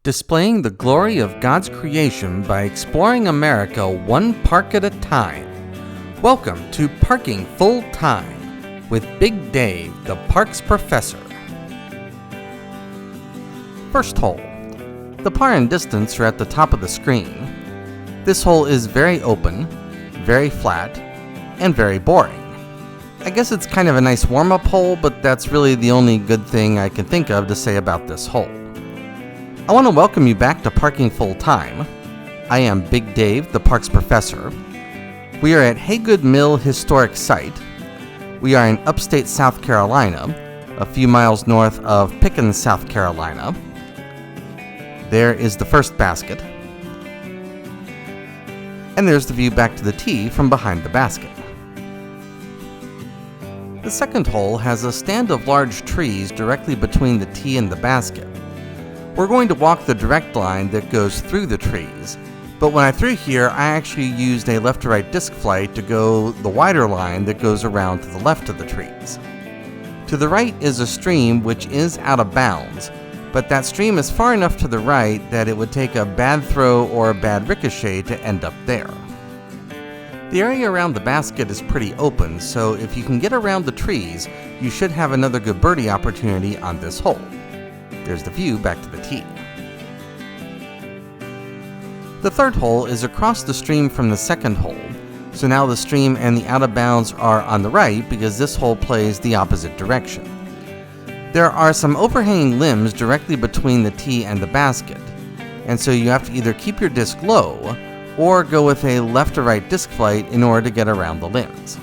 displaying the glory of God's creation by exploring America one park at a time. Welcome to Parking Full Time with Big Dave, the parks professor. First hole. The par and distance are at the top of the screen. This hole is very open, very flat, and very boring. I guess it's kind of a nice warm-up hole, but that's really the only good thing I can think of to say about this hole. I want to welcome you back to Parking Full Time. I am Big Dave, the parks professor. We are at Hagood Mill Historic Site. We are in upstate South Carolina, a few miles north of Pickens, South Carolina. There is the first basket. And there's the view back to the tee from behind the basket. The second hole has a stand of large trees directly between the tee and the basket. We're going to walk the direct line that goes through the trees, but when I threw here, I actually used a left to right disc flight to go the wider line that goes around to the left of the trees. To the right is a stream which is out of bounds, but that stream is far enough to the right that it would take a bad throw or a bad ricochet to end up there. The area around the basket is pretty open, so if you can get around the trees, you should have another good birdie opportunity on this hole. There's the view back to the tee. The third hole is across the stream from the second hole, so now the stream and the out of bounds are on the right because this hole plays the opposite direction. There are some overhanging limbs directly between the tee and the basket, and so you have to either keep your disc low or go with a left to right disc flight in order to get around the limbs.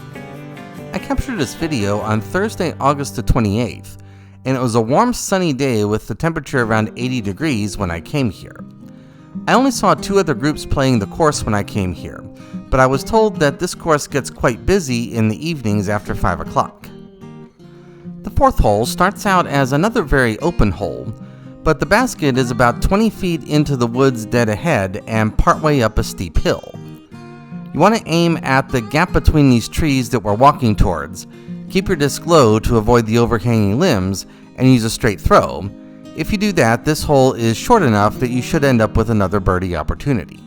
I captured this video on Thursday, August the 28th, and it was a warm sunny day with the temperature around 80 degrees when I came here. I only saw two other groups playing the course when I came here, but I was told that this course gets quite busy in the evenings after 5 o'clock. The fourth hole starts out as another very open hole, but the basket is about 20 feet into the woods dead ahead and partway up a steep hill. You want to aim at the gap between these trees that we're walking towards, keep your disc low to avoid the overhanging limbs, and use a straight throw. If you do that, this hole is short enough that you should end up with another birdie opportunity.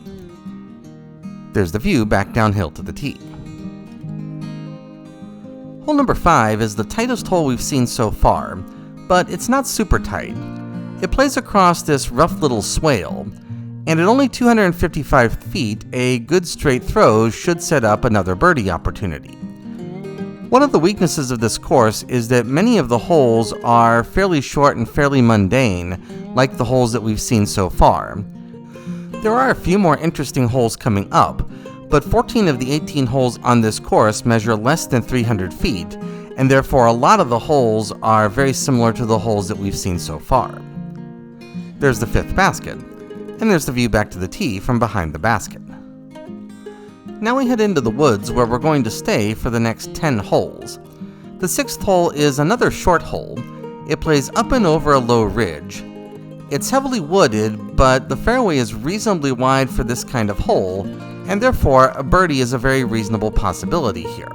There's the view back downhill to the tee. Hole number 5 is the tightest hole we've seen so far, but it's not super tight. It plays across this rough little swale, and at only 255 feet, a good straight throw should set up another birdie opportunity. One of the weaknesses of this course is that many of the holes are fairly short and fairly mundane, like the holes that we've seen so far. There are a few more interesting holes coming up, but 14 of the 18 holes on this course measure less than 300 feet, and therefore a lot of the holes are very similar to the holes that we've seen so far. There's the fifth basket, and there's the view back to the tee from behind the basket. Now we head into the woods where we're going to stay for the next 10 holes. The sixth hole is another short hole. It plays up and over a low ridge. It's heavily wooded, but the fairway is reasonably wide for this kind of hole, and therefore a birdie is a very reasonable possibility here.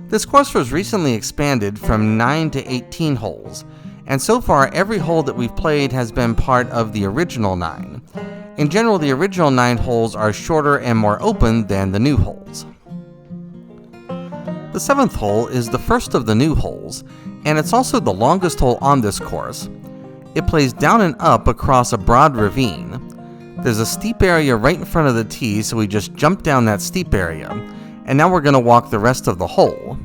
This course was recently expanded from 9 to 18 holes, and so far every hole that we've played has been part of the original 9. In general, the original 9 holes are shorter and more open than the new holes. The seventh hole is the first of the new holes, and it's also the longest hole on this course. It plays down and up across a broad ravine. There's a steep area right in front of the tee, so we just jump down that steep area, and now we're going to walk the rest of the hole.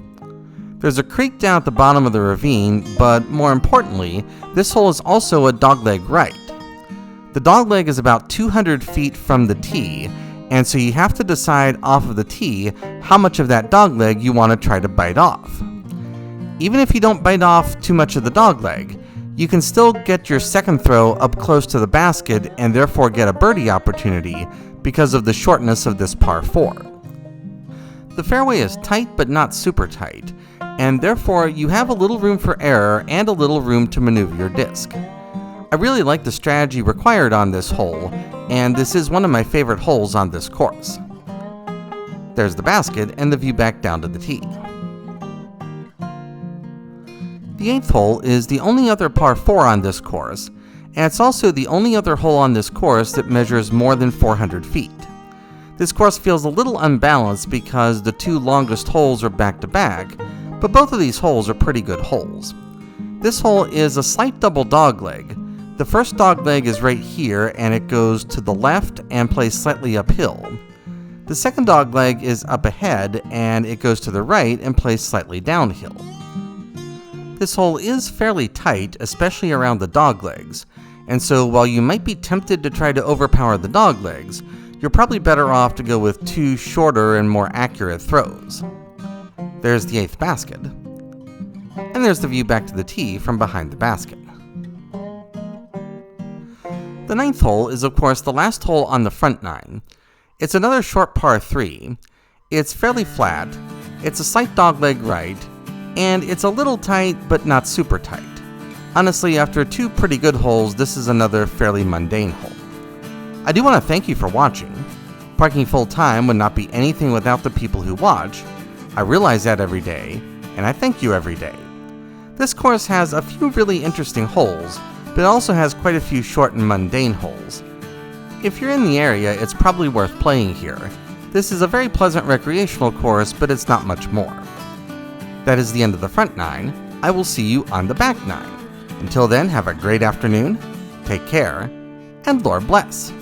There's a creek down at the bottom of the ravine, but more importantly, this hole is also a dogleg right. The dogleg is about 200 feet from the tee, and so you have to decide off of the tee how much of that dogleg you want to try to bite off. Even if you don't bite off too much of the dogleg, you can still get your second throw up close to the basket and therefore get a birdie opportunity because of the shortness of this par 4. The fairway is tight but not super tight, and therefore you have a little room for error and a little room to maneuver your disc. I really like the strategy required on this hole, and this is one of my favorite holes on this course. There's the basket and the view back down to the tee. The eighth hole is the only other par 4 on this course, and it's also the only other hole on this course that measures more than 400 feet. This course feels a little unbalanced because the two longest holes are back to back, but both of these holes are pretty good holes. This hole is a slight double dogleg. The first dogleg is right here and it goes to the left and plays slightly uphill. The second dogleg is up ahead and it goes to the right and plays slightly downhill. This hole is fairly tight, especially around the doglegs, and so while you might be tempted to try to overpower the doglegs, you're probably better off to go with two shorter and more accurate throws. There's the 8th basket. And there's the view back to the tee from behind the basket. The 9th hole is of course the last hole on the front 9. It's another short par 3. It's fairly flat, it's a slight dogleg right, and it's a little tight but not super tight. Honestly, after two pretty good holes, this is another fairly mundane hole. I do want to thank you for watching. Parking full time would not be anything without the people who watch. I realize that every day, and I thank you every day. This course has a few really interesting holes, but it also has quite a few short and mundane holes. If you're in the area, it's probably worth playing here. This is a very pleasant recreational course, but it's not much more. That is the end of the front 9. I will see you on the back 9. Until then, have a great afternoon, take care, and Lord bless.